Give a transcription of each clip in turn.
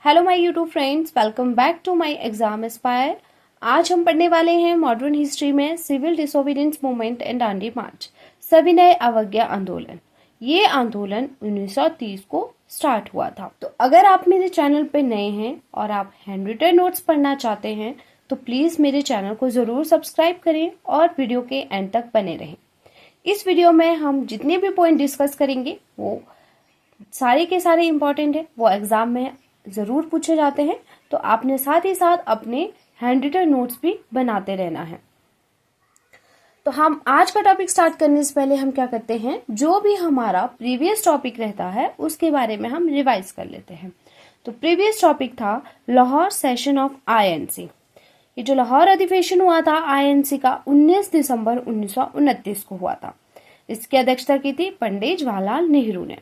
Hello my YouTube friends, welcome back to my exam aspire. आज हम पढ़ने वाले हैं मॉडर्न हिस्ट्री में civil disobedience movement and Dandi march, सविनय अवज्ञा आंदोलन। ये आंदोलन 1930 को स्टार्ट हुआ था। तो अगर आप मेरे चैनल पे नए हैं और आप हैंड रिटन नोट्स पढ़ना चाहते हैं तो प्लीज मेरे चैनल को जरूर सब्सक्राइब करें और वीडियो के एंड तक बने रहें। इस वीडियो में हम जितने भी पॉइंट डिस्कस करेंगे वो सारे के सारे इंपॉर्टेंट है, वो एग्जाम में जरूर पूछे जाते हैं। तो आपने साथ ही साथ अपने हैंड रिटन नोट्स भी बनाते रहना है। तो हम आज का टॉपिक स्टार्ट करने से पहले हम क्या करते हैं, जो भी हमारा प्रीवियस टॉपिक रहता है उसके बारे में हम रिवाइज कर लेते हैं। तो प्रीवियस टॉपिक था लाहौर सेशन ऑफ आईएनसी। ये जो लाहौर अधिवेशन हुआ था आईएनसी का 19 दिसंबर 1929 को हुआ था। इसकी अध्यक्षता की थी पंडित जवाहरलाल नेहरू ने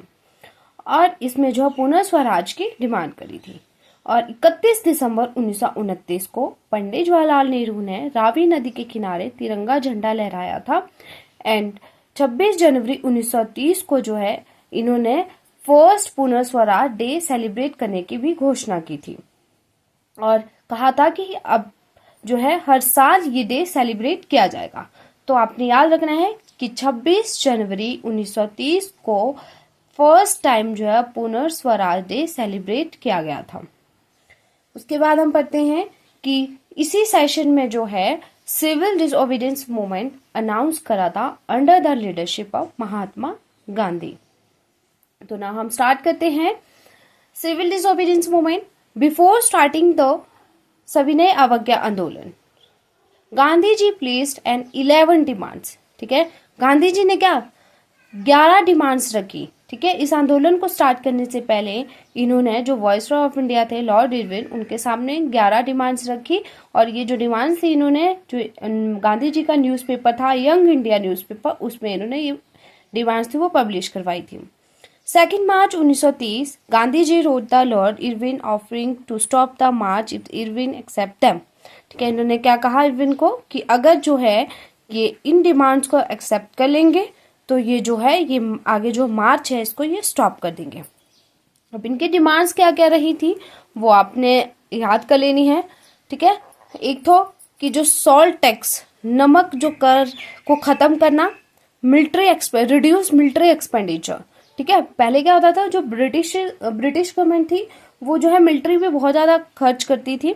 और इसमें जो पूर्ण स्वराज की डिमांड करी थी। और 31 दिसंबर 1929 को पंडित जवाहरलाल नेहरू ने रावी नदी के किनारे तिरंगा झंडा लहराया था। एंड 26 जनवरी 1930 को जो है इन्होंने फर्स्ट पूर्ण स्वराज डे सेलिब्रेट करने की भी घोषणा की थी और कहा था कि अब जो है हर साल ये डे सेलिब्रेट किया जाएगा। तो आपने याद रखना है कि 26 जनवरी 1930 को फर्स्ट टाइम जो है पूर्ण स्वराज डे सेलिब्रेट किया गया था। उसके बाद हम पढ़ते हैं कि इसी सेशन में जो है सिविल डिसओबीडियंस मूवमेंट अनाउंस करा था under the leadership of Mahatma Gandhi. तो ना हम स्टार्ट करते हैं civil disobedience movement. Before starting the सविनय अवज्ञा आंदोलन, Gandhi ji placed an 11 demands. ठीक है, गांधी जी ने क्या 11 डिमांड्स रखी। ठीक है, इस आंदोलन को स्टार्ट करने से पहले इन्होंने जो वॉइसरॉय ऑफ इंडिया थे लॉर्ड इरविन, उनके सामने 11 डिमांड्स रखी। और ये जो डिमांड्स थी इन्होंने जो गांधी जी का न्यूज़पेपर था यंग इंडिया न्यूज़पेपर, उसमें इन्होंने ये डिमांड्स थी वो पब्लिश करवाई थी। 2 March 1930 Gandhi ji wrote the Lord Irwin offering to stop the march if Irwin accept them. ठीक है, इन्होंने क्या कहा इरविन को कि अगर जो है ये इन डिमांड्स को एक्सेप्ट कर लेंगे तो ये जो है ये आगे जो मार्च है इसको ये स्टॉप कर देंगे। अब इनकी डिमांड्स क्या क्या रही थी वो आपने याद कर लेनी है। ठीक है, एक तो कि जो सॉल्ट टैक्स, नमक जो कर को खत्म करना, रिड्यूस मिलिट्री एक्सपेंडिचर। ठीक है, पहले क्या होता था जो ब्रिटिश गवर्नमेंट थी वो जो है मिलिट्री पे बहुत ज्यादा खर्च करती थी,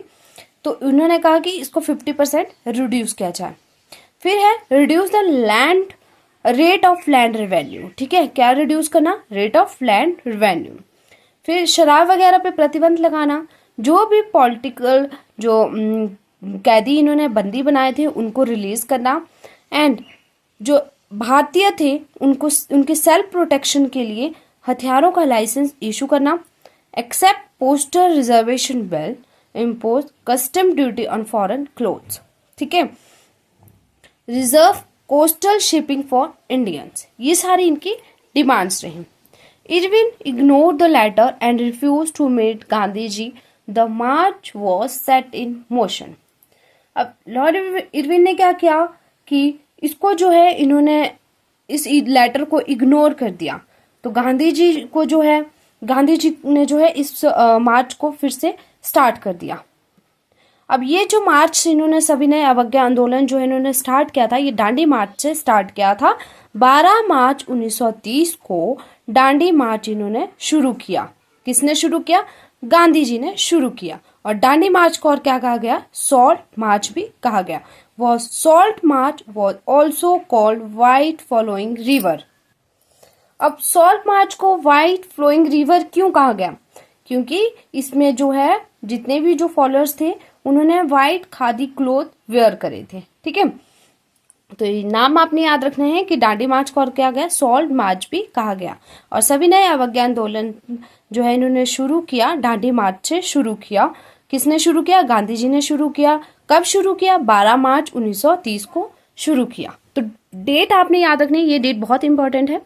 तो उन्होंने कहा कि इसको 50% रिड्यूस किया जाए। फिर है reduce the land rate of land revenue. ठीक है, क्या रिड्यूस करना, रेट ऑफ लैंड रेवेन्यू। फिर शराब वगैरह पे प्रतिबंध लगाना, जो भी पॉलिटिकल जो कैदी इन्होंने बंदी बनाए थे उनको रिलीज करना। एंड जो भारतीय थे उनको उनके सेल्फ प्रोटेक्शन के लिए हथियारों का लाइसेंस इशू करना। Except postal reservation bill, impose custom duty on foreign clothes. ठीक है, reserve coastal shipping for Indians, ये सारी इनकी डिमांड्स रही। Irwin ignore the letter and refuse to meet Gandhi ji. The march was set in motion. अब Lord Irwin ने क्या किया कि इसको जो है इन्होंने इस लेटर को इग्नोर कर दिया। तो गांधी जी ने जो है इस मार्च को फिर से स्टार्ट कर दिया। अब ये जो मार्च इन्होंने सविनय अवज्ञा आंदोलन जो इन्होंने स्टार्ट किया था ये दांडी मार्च से स्टार्ट किया था। 12 मार्च 1930 को दांडी मार्च इन्होंने शुरू किया। किसने शुरू किया, गांधी जी ने शुरू किया। और दांडी मार्च को और क्या कहा गया, सॉल्ट मार्च भी कहा गया। Was salt march was also called white flowing river. अब सॉल्ट मार्च को व्हाइट फ्लोइंग रिवर क्यों कहा गया, क्योंकि इसमें जो है जितने भी जो फॉलोअर्स थे उन्होंने व्हाइट खादी क्लोथ वेयर करे थे। ठीक है, तो ये नाम आपने याद रखने हैं कि दांडी मार्च को और क्या गया, सॉल्ट मार्च भी कहा गया। और सविनय अवज्ञा आंदोलन जो है इन्होंने शुरू किया दांडी मार्च से शुरू किया। किसने शुरू किया, गांधी जी ने शुरू किया। कब शुरू किया, 12 मार्च 1930 को शुरू किया। तो डेट आपने याद रखनी है, ये डेट बहुत इंपॉर्टेंट है,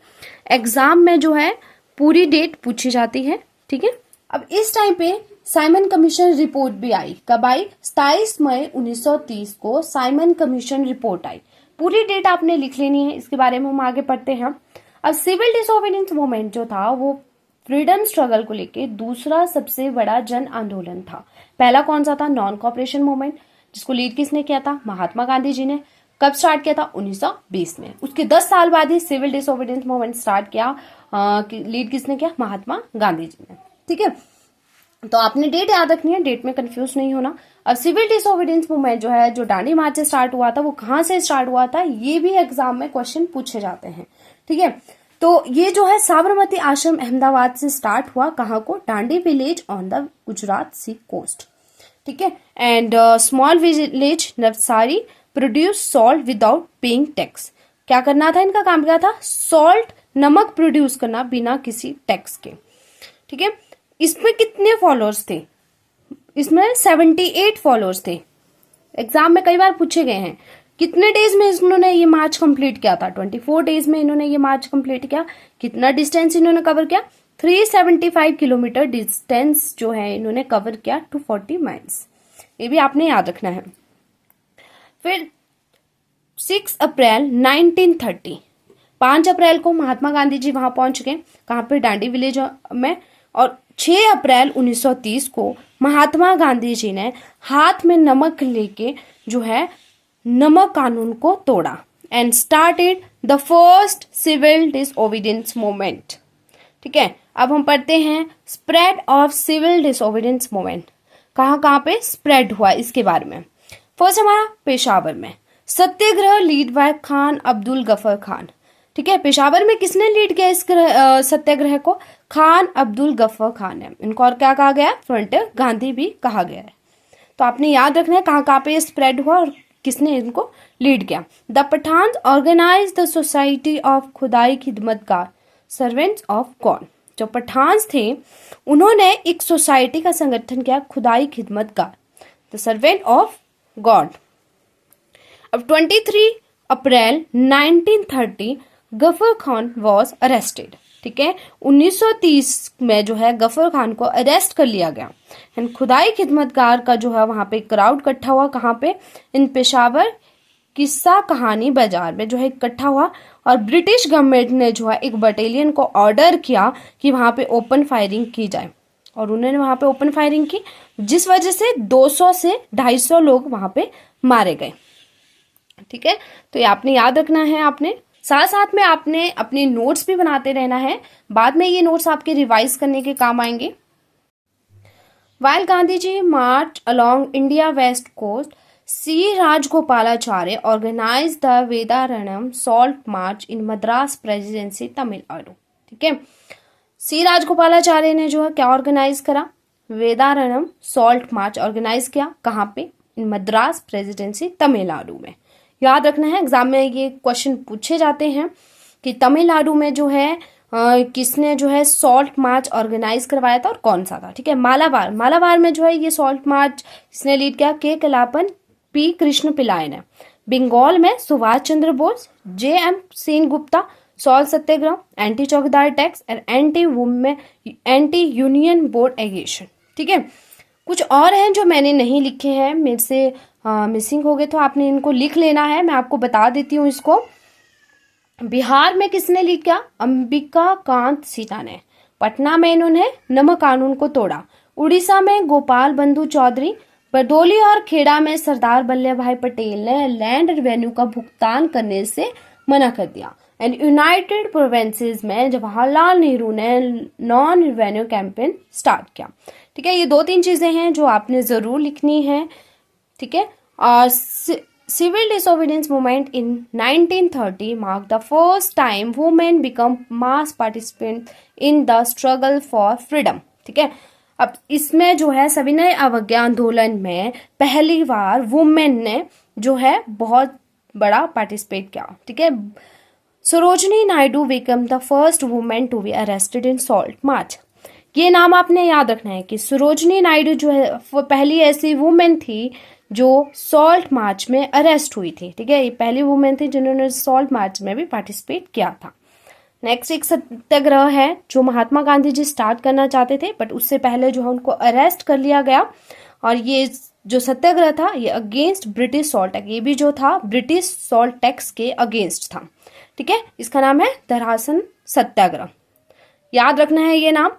एग्जाम में जो है पूरी डेट पूछी जाती है। ठीक है, अब इस टाइम पे साइमन कमीशन रिपोर्ट भी आई। कब आई, 27 मई 1930 को साइमन कमीशन रिपोर्ट आई। पूरी डेट आपने लिख लेनी है, इसके बारे में हम आगे पढ़ते हैं। अब सिविल डिसोबीडियंस मूवमेंट जो था वो फ्रीडम स्ट्रगल को लेके दूसरा सबसे बड़ा जन आंदोलन था। पहला कौन सा था? नॉन कॉपरेशन मूवमेंट, जिसको लीड किसने किया था? महात्मा गांधी जी ने। कब स्टार्ट किया था? 1920 में। उसके 10 साल बाद ही सिविल डिसोबीडियंस मूवमेंट स्टार्ट किया। लीड किसने किया? महात्मा गांधी जी ने। ठीक है, तो आपने डेट याद रखनी है, डेट में कंफ्यूज नहीं होना। अब सिविल डिसोबीडियंस मूवमेंट जो है, जो दांडी मार्च से स्टार्ट हुआ था, वो कहाँ से स्टार्ट हुआ था, ये भी एग्जाम में क्वेश्चन पूछे जाते हैं। ठीक है, तो ये जो है साबरमती आश्रम अहमदाबाद से स्टार्ट हुआ। कहाँ को? Dandi village on the Gujarat sea coast. ठीक है, and small village Navsari produce salt without paying tax. क्या करना था? इनका काम क्या था? सॉल्ट, नमक प्रोड्यूस करना बिना किसी टैक्स के। ठीक है, इसमें कितने फॉलोअर्स थे? इसमें 78 फॉलोअर्स थे। एग्जाम में कई बार पूछे गए हैं। कितने डेज में इन्होंने ये मार्च कंप्लीट किया था? 24 डेज में इन्होंने ये मार्च कंप्लीट किया। कितना डिस्टेंस इन्होंने कवर किया? 375 किलोमीटर डिस्टेंस जो है इन्होंने कवर किया, 240 माइल्स। ये भी आपने याद रखना है। फिर 6 अप्रैल 1930, 5 अप्रैल को महात्मा गांधी जी वहां पहुंच गए। कहां पे? दांडी विलेज में। और 6 अप्रैल 1930 को महात्मा गांधी जी ने हाथ में नमक लेके जो है नमक कानून को तोड़ा and started the first civil disobedience movement. ठीक है, अब हम पढ़ते हैं spread of civil disobedience movement. कहां पे स्प्रेड हुआ इसके बारे में। फर्स्ट हमारा पेशावर में सत्याग्रह लीड बाय खान अब्दुल गफर खान। ठीक है, पेशावर में किसने लीड किया इस सत्याग्रह को? खान अब्दुल गफर खान ने। इनको और क्या कहा गया? फ्रंटियर गांधी भी कहा गया है। तो आपने याद रखना है कहाँ पे स्प्रेड हुआ और किसने इनको लीड किया। The Pathan organise the society of Khudai Khidmatgar servants of God. जो पठान्स थे उन्होंने एक सोसाइटी का संगठन किया, खुदाई खिदमतगार, द सर्वेंट ऑफ गॉड। अब 23 अप्रैल 1930 गफर खान वॉज अरेस्टेड। ठीक है, 1930 में जो है गफर खान को अरेस्ट कर लिया गया। एंड खुदाई खिदमतगार का जो है वहां पे क्राउड इकट्ठा हुआ। कहाँ पे? इन पेशावर किस्सा कहानी बाजार में जो है इकट्ठा हुआ। और ब्रिटिश गवर्नमेंट ने जो है एक बटालियन को ऑर्डर किया कि वहां पे ओपन फायरिंग की जाए। और उन्होंने वहां पे ओपन फायरिंग की, जिस वजह से 200 से 250 लोग वहां पे मारे गए। ठीक है, तो ये आपने याद रखना है। आपने साथ साथ में आपने अपने नोट्स भी बनाते रहना है। बाद में ये नोट्स आपके रिवाइज करने के काम आएंगे। While Gandhiji marched along India west coast, C. Rajgopalachari organized the Vedaranam Salt March in Madras Presidency, Tamil Nadu. ठीक है, सी राजगोपालाचार्य ने जो है क्या ऑर्गेनाइज करा? वेदारण्यम सॉल्ट मार्च ऑर्गेनाइज किया। कहाँ पे? इन मद्रास प्रेसिडेंसी, तमिलनाडु में। याद रखना है, एग्जाम में ये क्वेश्चन पूछे जाते हैं कि तमिलनाडु में जो है किसने जो है सॉल्ट मार्च ऑर्गेनाइज करवाया था और कौन सा था। ठीक है, मालाबार में जो है ये सॉल्ट मार्च किसने लीड किया? के कलापन, पी कृष्ण पिल्लाई ने। बंगाल में सुभाष चंद्र बोस, जे एम सेन गुप्ता, सॉल्ट सत्याग्रह, एंटी चौकीदार टैक्स और एंटी यूनियन बोर्ड एगेशन। ठीक है, कुछ और हैं जो मैंने नहीं लिखे हैं, मेरे से मिसिंग हो गए, तो आपने इनको लिख लेना है। मैं आपको बता देती हूँ इसको। बिहार में किसने लीड किया? अंबिका कांत सीता ने। पटना में इन्होंने नमक कानून को तोड़ा। उड़ीसा में गोपाल बंधु चौधरी। बरदौली और खेड़ा में सरदार वल्लभ भाई पटेल ने लैंड रेवेन्यू का भुगतान करने से मना कर दिया। एंड यूनाइटेड प्रोविंसेस में जवाहरलाल नेहरू ने नॉन रेवेन्यू कैंपेन स्टार्ट किया। ठीक है, ये 2-3 चीजें हैं जो आपने जरूर लिखनी है। ठीक है, और Civil disobedience movement in 1930 marked the first time women become mass participants in the struggle for freedom. ठीक है, अब इसमें जो है सविनय अवज्ञा आंदोलन में पहली बार वुमेन ने जो है बहुत बड़ा पार्टिसिपेट किया। ठीक है, Sarojini Naidu become the first women to be arrested in salt march. ये नाम आपने याद रखना है कि सरोजनी नायडू जो है वो पहली ऐसी वुमेन थी जो सॉल्ट मार्च में अरेस्ट हुई थी। ठीक है, ये पहली वुमेन थी जिन्होंने सॉल्ट मार्च में भी पार्टिसिपेट किया था। नेक्स्ट एक सत्याग्रह है जो महात्मा गांधी जी स्टार्ट करना चाहते थे, बट उससे पहले जो है उनको अरेस्ट कर लिया गया। और ये जो सत्याग्रह था ये अगेंस्ट ब्रिटिश सॉल्ट टैक्स, ये भी जो था ब्रिटिश सॉल्ट टैक्स के अगेंस्ट था। ठीक है, इसका नाम है धरासन सत्याग्रह। याद रखना है ये नाम।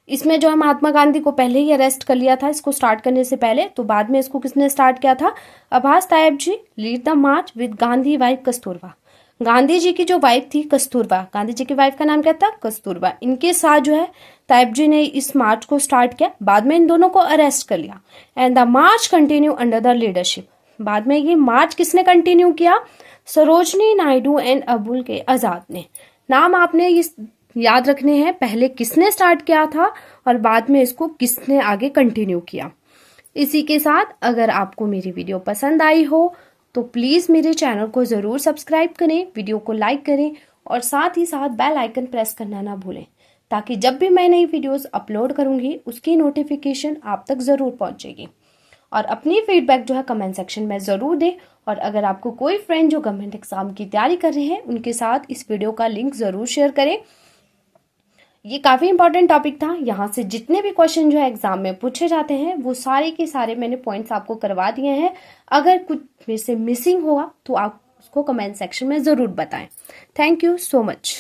इसमें जो है महात्मा गांधी को पहले ही अरेस्ट कर लिया था इसको स्टार्ट करने से पहले, तो बाद में इसको किसने स्टार्ट किया था? Abbas Tayab ji lead the march with Gandhi wife Kasturba. Gandhi ji की जो वाइफ थी कस्तूरबा, गांधी जी की वाइफ का नाम क्या था? कस्तूरबा। इनके साथ जो है तायब जी ने इस मार्च को स्टार्ट किया, बाद में इन दोनों को अरेस्ट कर लिया। And the March continue under the leadership. बाद में ये मार्च किसने कंटिन्यू किया? सरोजनी नायडू एंड अबुल के आजाद ने। नाम आपने इस याद रखने हैं, पहले किसने स्टार्ट किया था और बाद में इसको किसने आगे कंटिन्यू किया। इसी के साथ अगर आपको मेरी वीडियो पसंद आई हो तो प्लीज़ मेरे चैनल को ज़रूर सब्सक्राइब करें, वीडियो को लाइक करें और साथ ही साथ बेल आइकन प्रेस करना ना भूलें, ताकि जब भी मैं नई वीडियोस अपलोड करूंगी उसकी नोटिफिकेशन आप तक ज़रूर पहुंचेगी। और अपनी फीडबैक जो है कमेंट सेक्शन में ज़रूर दें। और अगर आपको कोई फ्रेंड जो गवर्नमेंट एग्जाम की तैयारी कर रहे हैं उनके साथ इस वीडियो का लिंक ज़रूर शेयर करें। ये काफ़ी इंपॉर्टेंट टॉपिक था, यहाँ से जितने भी क्वेश्चन जो है एग्जाम में पूछे जाते हैं वो सारे के सारे मैंने पॉइंट्स आपको करवा दिए हैं। अगर कुछ मेरे से मिसिंग हुआ तो आप उसको कमेंट सेक्शन में ज़रूर बताएं। Thank you so much.